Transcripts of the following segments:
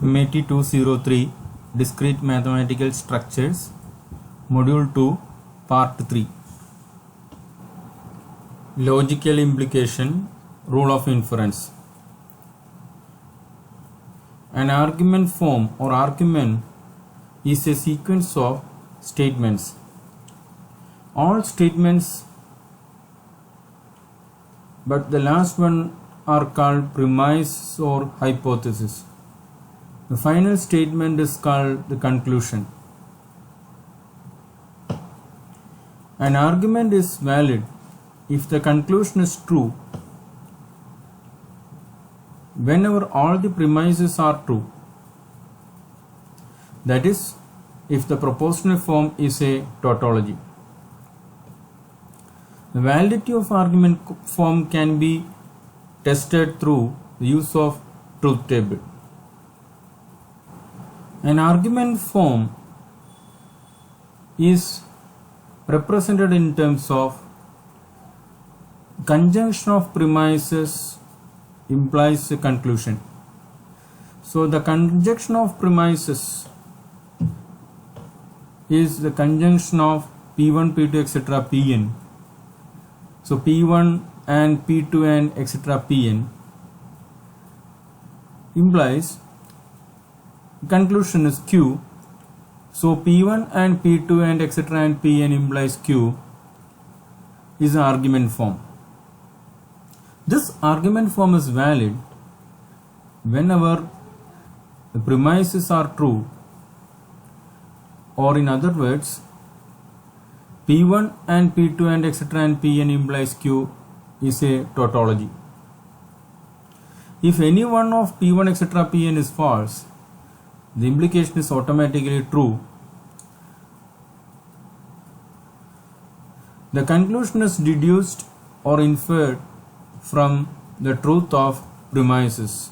METI 203 Discrete Mathematical Structures Module 2 Part 3 Logical Implication Rule of Inference. An argument form or argument is a sequence of statements. All statements but the last one are called premise or hypothesis. The final statement is called the conclusion. An argument is valid if the conclusion is true whenever all the premises are true. That is, if the propositional form is a tautology. The validity of argument form can be tested through the use of truth table. An argument form is represented in terms of conjunction of premises implies a conclusion. So the conjunction of premises is the conjunction of P1, P2, etc. Pn. So P1 and P2 and etc. Pn implies conclusion is Q. So P1 and P2 and etc. and Pn implies Q is an argument form. This argument form is valid whenever the premises are true, or in other words, P1 and P2 and etc. and Pn implies Q is a tautology. If any one of P1 etc. Pn is false, the implication is automatically true. The conclusion is deduced or inferred from the truth of premises.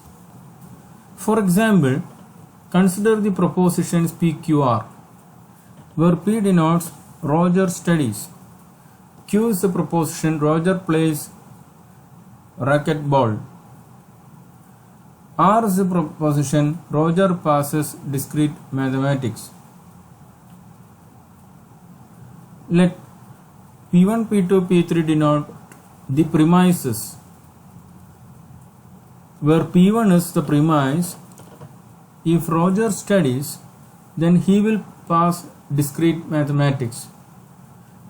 For example, consider the propositions PQR, where P denotes Roger studies. Q is the proposition Roger plays racquetball. R is the proposition Roger passes discrete mathematics. Let P1, P2, P3 denote the premises, where P1 is the premise. If Roger studies, then he will pass discrete mathematics.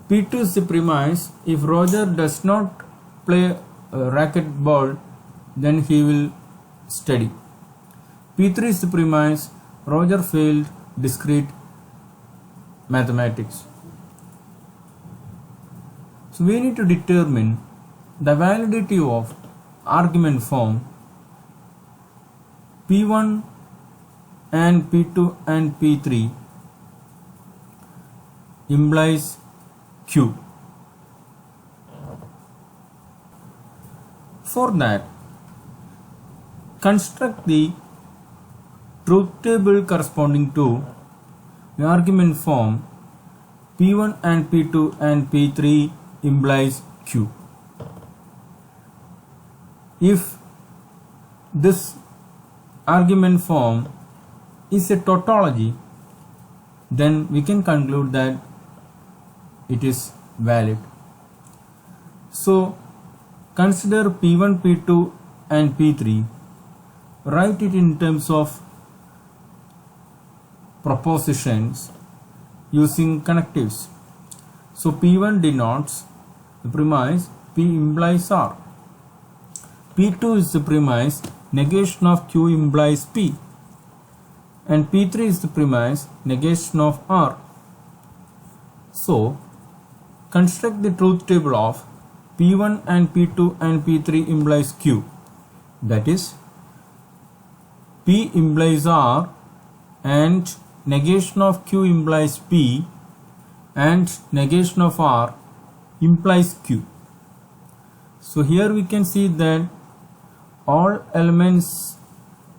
P2 is the premise. If Roger does not play racquetball, then he will study. P3 is the premise. Roger failed discrete mathematics. So we need to determine the validity of argument form P1 and P2 and P3 implies Q. For that, construct the truth table corresponding to the argument form P1 and P2 and P3 implies Q. If this argument form is a tautology, then we can conclude that it is valid. So consider P1, P2 and P3. Write it in terms of propositions using connectives. So P1 denotes the premise P implies R. P2 is the premise negation of Q implies P, and P3 is the premise negation of R. So construct the truth table of P1 and P2 and P3 implies Q. That is, P implies R and negation of Q implies P and negation of R implies Q. So here we can see that all elements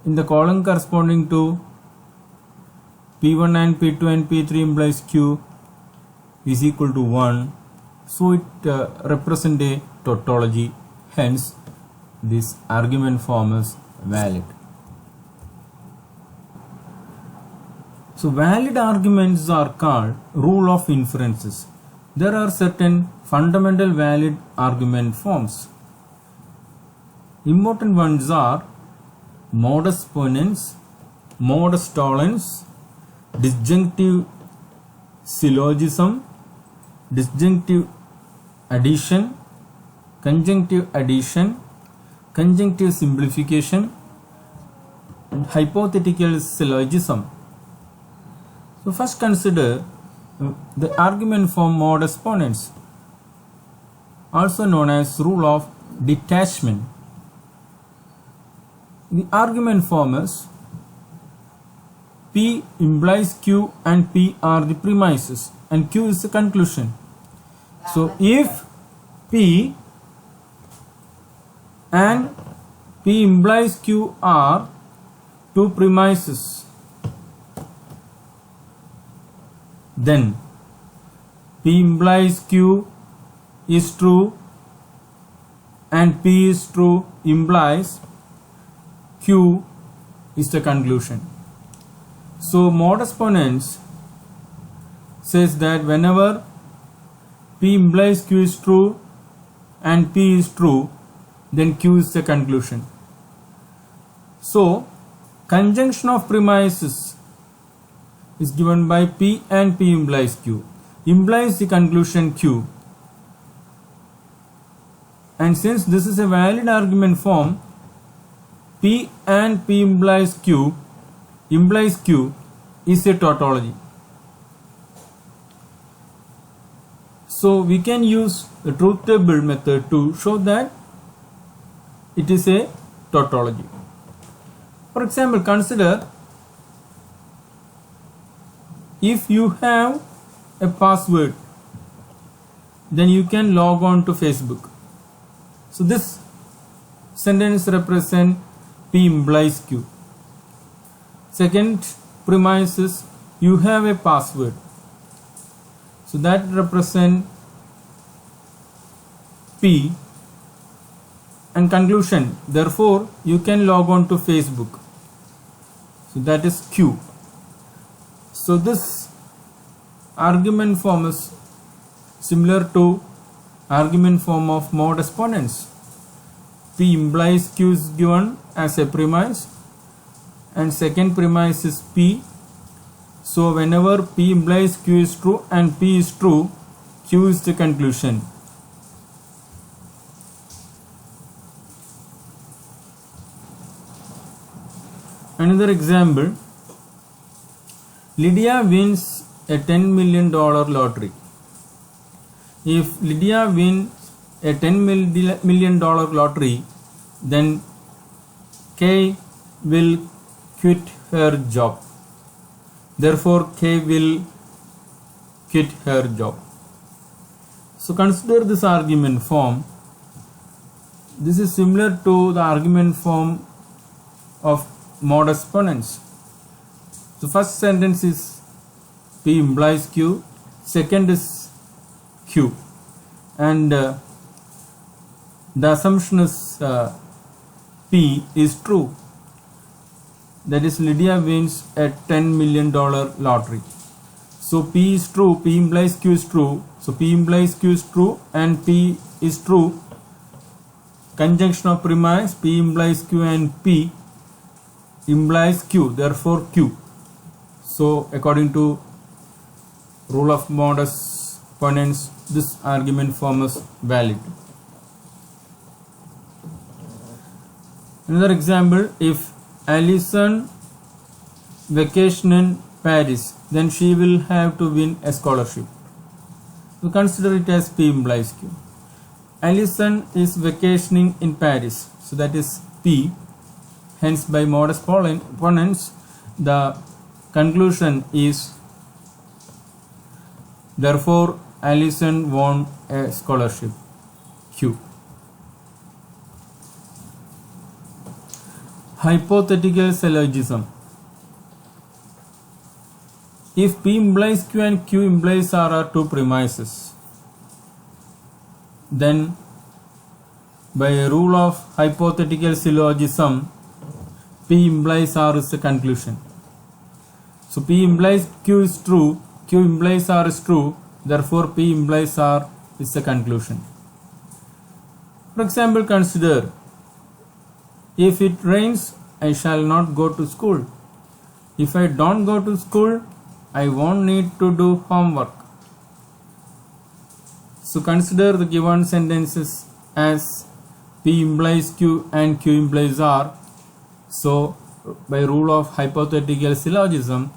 in the column corresponding to P1 and P2 and P3 implies Q is equal to 1. So it represents a tautology. Hence this argument form is valid. So valid arguments are called rule of inferences. There are certain fundamental valid argument forms. Important ones are modus ponens, modus tollens, disjunctive syllogism, disjunctive addition, conjunctive addition, conjunctive simplification, and hypothetical syllogism. So first consider the argument form modus ponens, also known as rule of detachment. The argument form is P implies Q and P are the premises and Q is the conclusion. So if P and P implies Q are two premises, then P implies Q is true and P is true implies Q is the conclusion. So modus ponens says that whenever P implies Q is true and P is true, then Q is the conclusion. So conjunction of premises is given by P and P implies Q, implies the conclusion Q. And since this is a valid argument form, P and P implies Q is a tautology. So we can use the truth table method to show that it is a tautology. For example, consider if you have a password, then you can log on to Facebook. So this sentence represents P implies Q. Second premise is you have a password. So that represents P and conclusion. Therefore, you can log on to Facebook. So that is Q. So this argument form is similar to argument form of modus ponens. P implies Q is given as a premise and second premise is P. So whenever P implies Q is true and P is true, Q is the conclusion. Another example, Lydia wins a $10 million lottery. If Lydia wins a $10 million lottery, then K will quit her job. Therefore, K will quit her job. So consider this argument form. This is similar to the argument form of modus ponens. The first sentence is P implies Q, second is Q, and the assumption is P is true. That is, Lydia wins a $10 million lottery. So P is true, P implies Q is true. So P implies Q is true and P is true. Conjunction of premise, P implies Q and P implies Q, therefore Q. So according to rule of modus ponens, this argument form is valid. Another example, if Alison vacation in Paris, then she will have to win a scholarship. We consider it as P implies Q. Alison is vacationing in Paris, so that is P. Hence by modus ponens, the conclusion is therefore Alison won a scholarship, Q. Hypothetical syllogism. If P implies Q and Q implies R are two premises, then by a rule of hypothetical syllogism, P implies R is the conclusion. So P implies Q is true, Q implies R is true, therefore P implies R is the conclusion. For example, consider, if it rains, I shall not go to school. If I don't go to school, I won't need to do homework. So consider the given sentences as P implies Q and Q implies R. So by rule of hypothetical syllogism,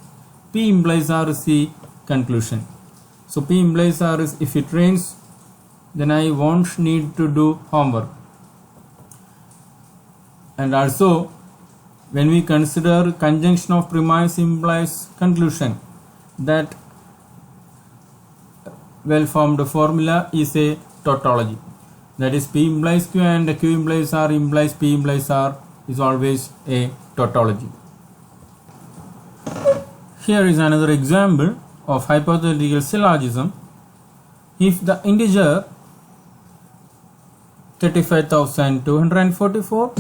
P implies R is the conclusion. So P implies R is, if it rains, then I won't need to do homework. And also, when we consider conjunction of premise implies conclusion, that well formed formula is a tautology. That is, P implies Q and Q implies R implies P implies R is always a tautology. Here is another example of hypothetical syllogism. If the integer 35,244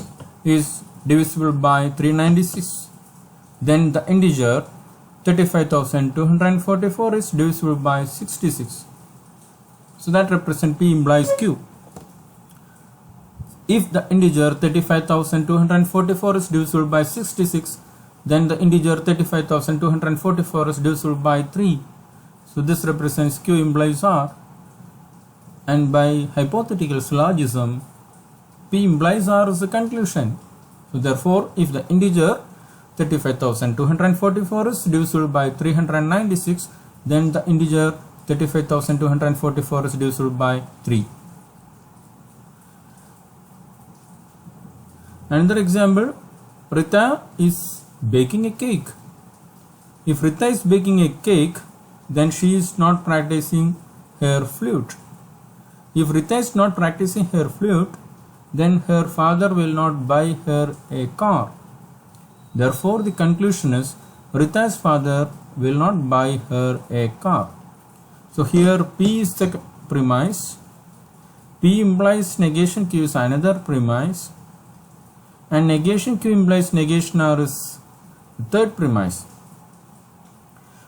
is divisible by 396, then the integer 35,244 is divisible by 66. So that represents P implies Q. If the integer 35,244 is divisible by 66, then the integer 35,244 is divisible by 3. So this represents Q implies R. And by hypothetical syllogism, P implies R is the conclusion. So therefore, if the integer 35,244 is divisible by 396, then the integer 35,244 is divisible by 3. Another example, Rita is baking a cake. If Rita is baking a cake, then she is not practicing her flute. If Rita is not practicing her flute, then her father will not buy her a car. Therefore, the conclusion is Rita's father will not buy her a car. So here P is the premise, P implies negation Q is another premise, and negation Q implies negation R is the third premise.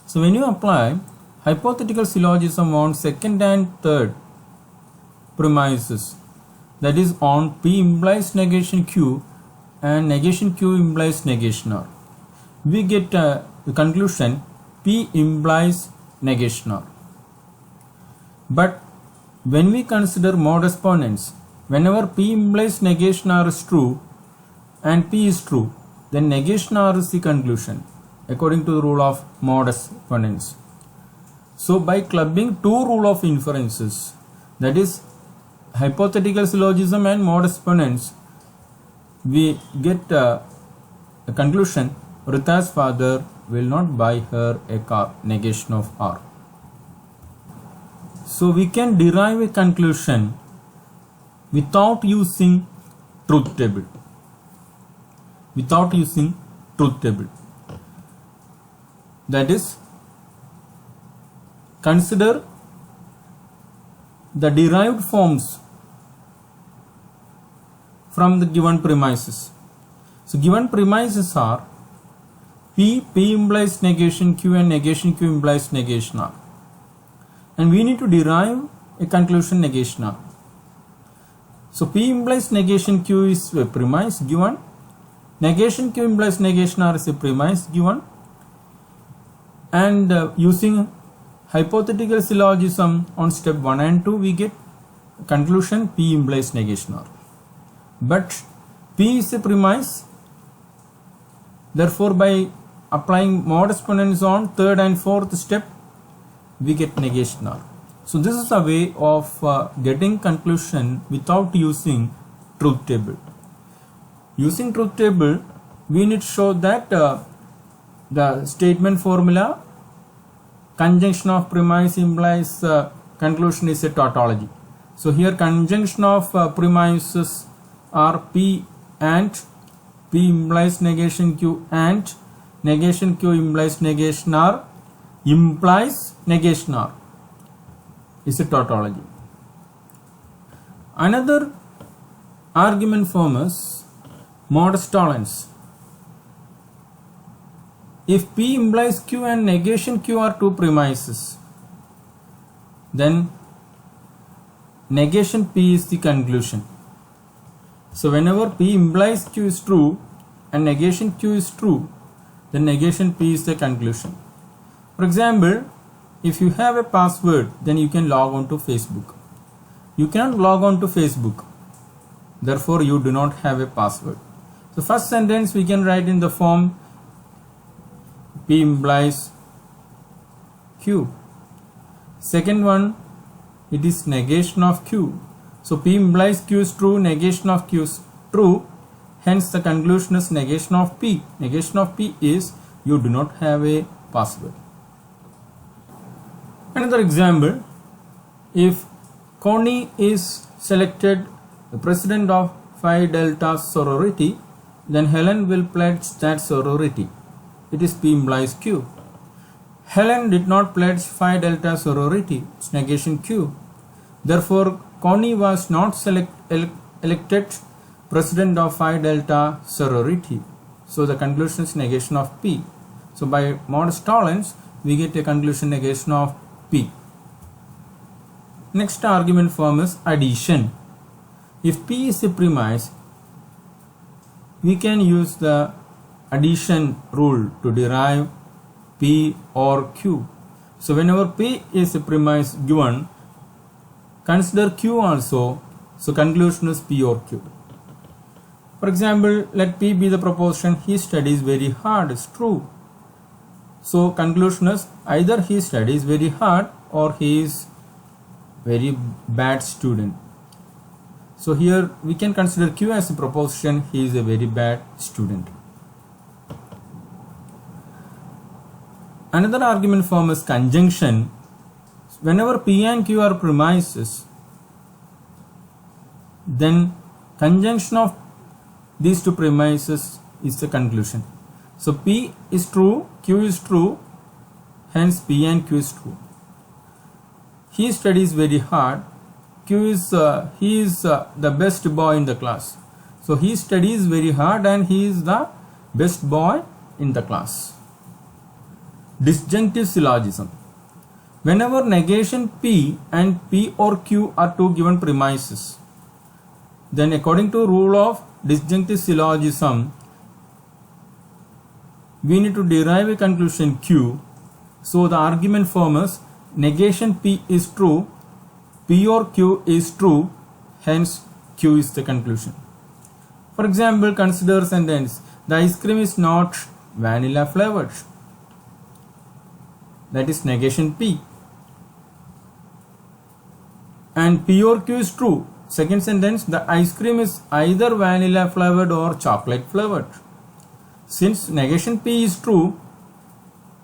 So when you apply hypothetical syllogism on second and third premises, that is on P implies negation Q and negation Q implies negation R, we get the conclusion P implies negation R. But when we consider modus ponens, whenever P implies negation R is true and P is true, then negation R is the conclusion according to the rule of modus ponens. So by clubbing two rule of inferences, that is hypothetical syllogism and modus ponens, we get a conclusion Rita's father will not buy her a car, negation of R. So we can derive a conclusion without using truth table. Without using truth table. That is, consider the derived forms from the given premises. So given premises are P implies negation Q and negation Q implies negation R. And we need to derive a conclusion negation R. So P implies negation Q is a premise given, negation Q implies negation R is a premise given, and using hypothetical syllogism on step 1 and 2, we get conclusion P implies negation R. But P is a premise, therefore by applying modus ponens on third and fourth step, we get negation R. So this is a way of getting conclusion without using truth table. Using truth table, we need to show that the statement formula conjunction of premise implies conclusion is a tautology. So here conjunction of premises are P and P implies negation Q and negation Q implies negation R implies negation R is a tautology. Another argument form is modus tollens. if P implies Q and negation Q are two premises, then negation P is the conclusion. So whenever P implies Q is true and negation Q is true, then negation P is the conclusion. For example, if you have a password, then you can log on to Facebook. You cannot log on to Facebook, therefore you do not have a password. So first sentence we can write in the form P implies Q. Second one, it is negation of Q. So P implies Q is true, negation of Q is true, hence the conclusion is negation of P. Negation of P is you do not have a password. Another example, if Connie is selected the president of Phi Delta sorority, then Helen will pledge that sorority. It is P implies Q. Helen did not pledge Phi Delta sorority. It's negation Q. Therefore, Connie was not elected president of Phi Delta sorority. So the conclusion is negation of P. So by modus tollens, we get a conclusion negation of P. Next argument form is addition. If P is a premise, we can use the addition rule to derive P or Q. So whenever P is a premise given, consider Q also. So conclusion is P or Q. For example, let P be the proposition he studies very hard is true. So conclusion is either he studies very hard or he is very bad student. So here we can consider Q as a proposition he is a very bad student. Another argument form is conjunction. Whenever P and Q are premises, then conjunction of these two premises is the conclusion. So P is true, Q is true, hence P and Q is true. He studies very hard. Q is he is the best boy in the class. So he studies very hard and he is the best boy in the class. Disjunctive syllogism. Whenever negation P and P or Q are two given premises, then according to rule of disjunctive syllogism, we need to derive a conclusion Q. So the argument form is negation P is true, P or Q is true, hence Q is the conclusion. For example, consider sentence, the ice cream is not vanilla flavored. That is negation P. And P or Q is true. Second sentence, the ice cream is either vanilla flavored or chocolate flavored. Since negation P is true,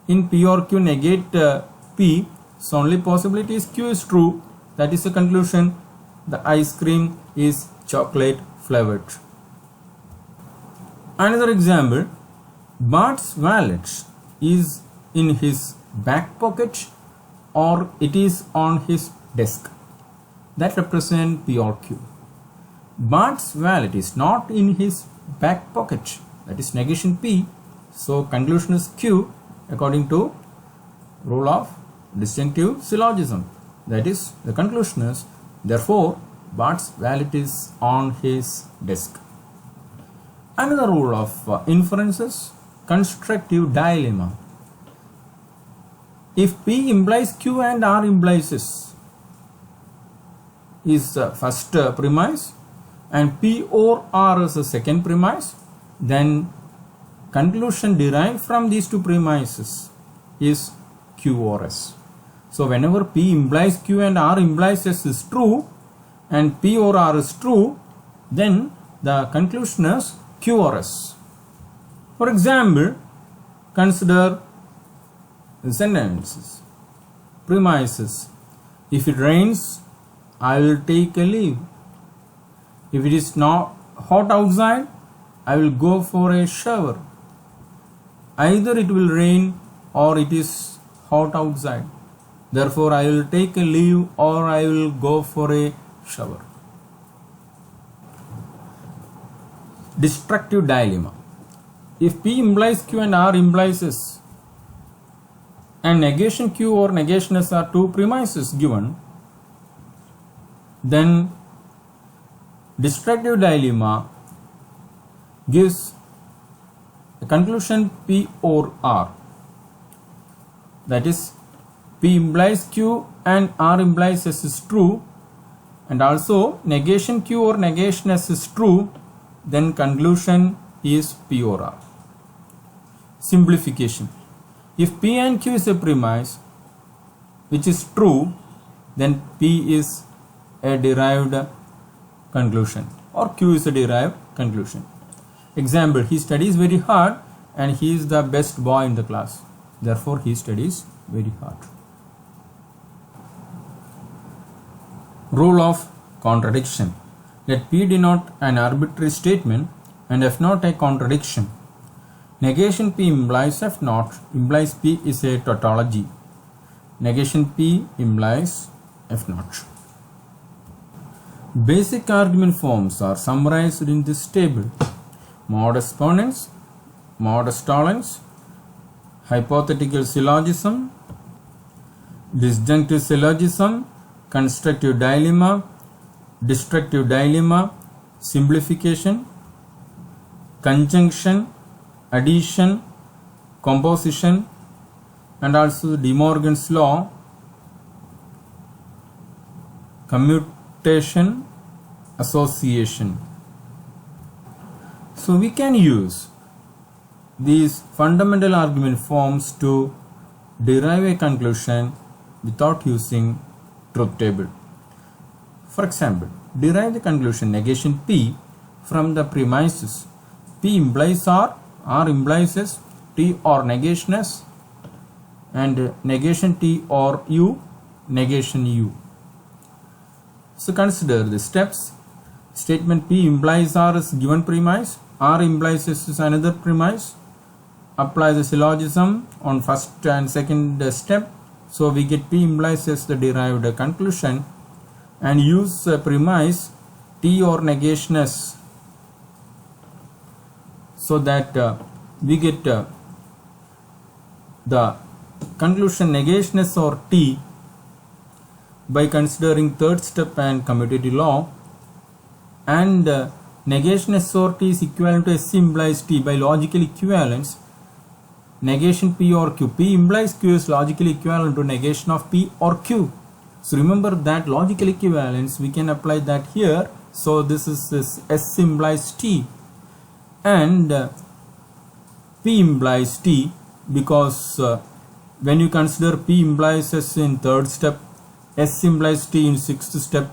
in P or Q negate P, so only possibility is Q is true. That is the conclusion, the ice cream is chocolate flavored. Another example, Bart's wallet is in his back pocket or it is on his desk. That represents P or Q. Bart's wallet is not in his back pocket. That is negation P. So conclusion is Q according to rule of disjunctive syllogism. That is, the conclusion is therefore Bart's wallet is on his desk. Another rule of inferences, constructive dilemma. If P implies Q and R implies S is the first premise and P or R is the second premise, then conclusion derived from these two premises is Q or S. So whenever P implies Q and R implies S is true and P or R is true, then the conclusion is Q or S. For example, consider the sentences. Premises. If it rains, I will take a leave. If it is not hot outside, I will go for a shower. Either it will rain or it is hot outside. Therefore, I will take a leave or I will go for a shower. Destructive dilemma. if P implies Q and R implies S, and negation Q or negation S are two premises given, then destructive dilemma gives a conclusion P or R. That is, P implies Q and R implies S is true, and also negation Q or negation S is true, then conclusion is P or R. Simplification. If P and Q is a premise which is true, then P is a derived conclusion or Q is a derived conclusion. Example, he studies very hard and he is the best boy in the class. Therefore, he studies very hard. Rule of contradiction. Let P denote an arbitrary statement and F not a contradiction. Negation P implies F not implies P is a tautology. Negation P implies F not. Basic argument forms are summarized in this table: modus ponens, modus tollens, hypothetical syllogism, disjunctive syllogism, constructive dilemma, destructive dilemma, simplification, conjunction, addition, composition, and also De Morgan's law, commutation, association. So we can use these fundamental argument forms to derive a conclusion without using truth table. For example, derive the conclusion negation P from the premises P implies R, R implies S, T or negation S, and negation T or U, negation U. So consider the steps. Statement P implies R is given premise, R implies S is another premise. Apply the syllogism on first and second step. So we get P implies S the derived conclusion, and use premise T or negation S so that we get the conclusion negation S or T by considering third step and commutative law, and negation S or T is equivalent to S implies T by logical equivalence. Negation P or Q, P implies Q is logically equivalent to negation of P or Q. So remember that logical equivalence, we can apply that here. So this is S implies T, and P implies T, because when you consider P implies S in third step, S implies T in sixth step,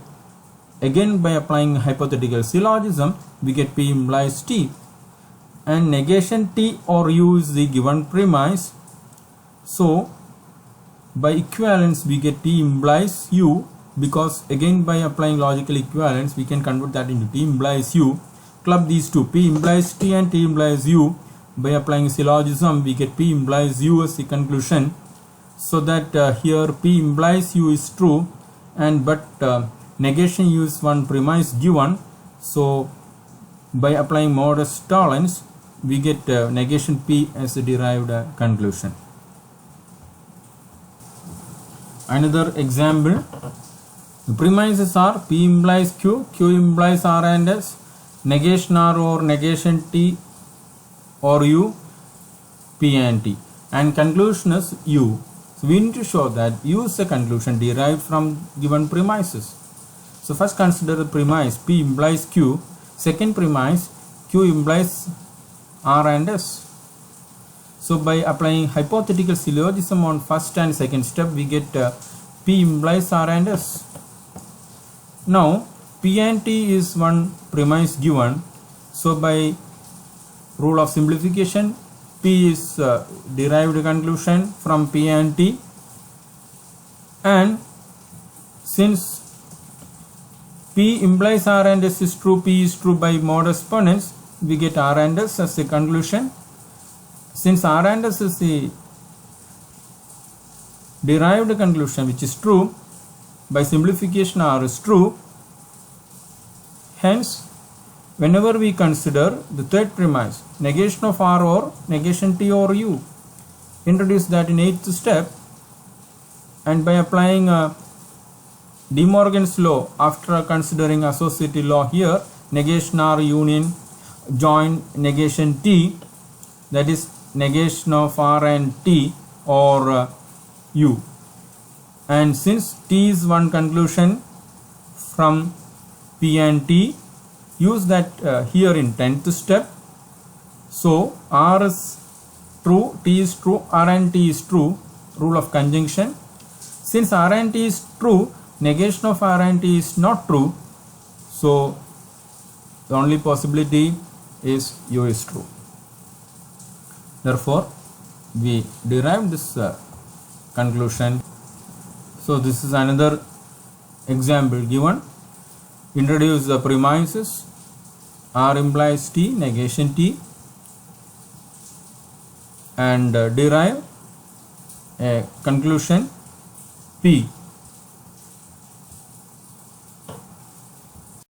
again by applying hypothetical syllogism we get P implies T, and negation T or U is the given premise. So by equivalence we get T implies U, because again by applying logical equivalence we can convert that into T implies U. Club these two, P implies T and T implies U. By applying syllogism we get P implies U as the conclusion, so that here P implies U is true, and but negation U is one premise given. So by applying modus tollens we get negation P as a derived conclusion. Another example, the premises are P implies Q, Q implies R and S, negation R or negation T or U, P and T, and conclusion is U. So we need to show that U is a conclusion derived from given premises. So first consider the premise P implies Q, second premise Q implies R and S. So by applying hypothetical syllogism on first and second step we get P implies R and S. Now P and T is one premise given, so by rule of simplification P is derived conclusion from P and T, and since P implies R and S is true, P is true by modus ponens, we get R and S as a conclusion. Since R and S is the derived conclusion which is true, by simplification R is true, hence whenever we consider the third premise, negation of R or negation T or U, introduce that in 8th step, and by applying De Morgan's law after considering associative law here, negation R union join negation T, that is negation of R and T or U. And since T is one conclusion from P and T, use that here in 10th step. So R is true, T is true, R and T is true, rule of conjunction. Since R and T is true, negation of R and T is not true, so the only possibility is U is true. Therefore, we derive this conclusion. So this is another example given. Introduce the premises R implies T, negation T, and derive a conclusion P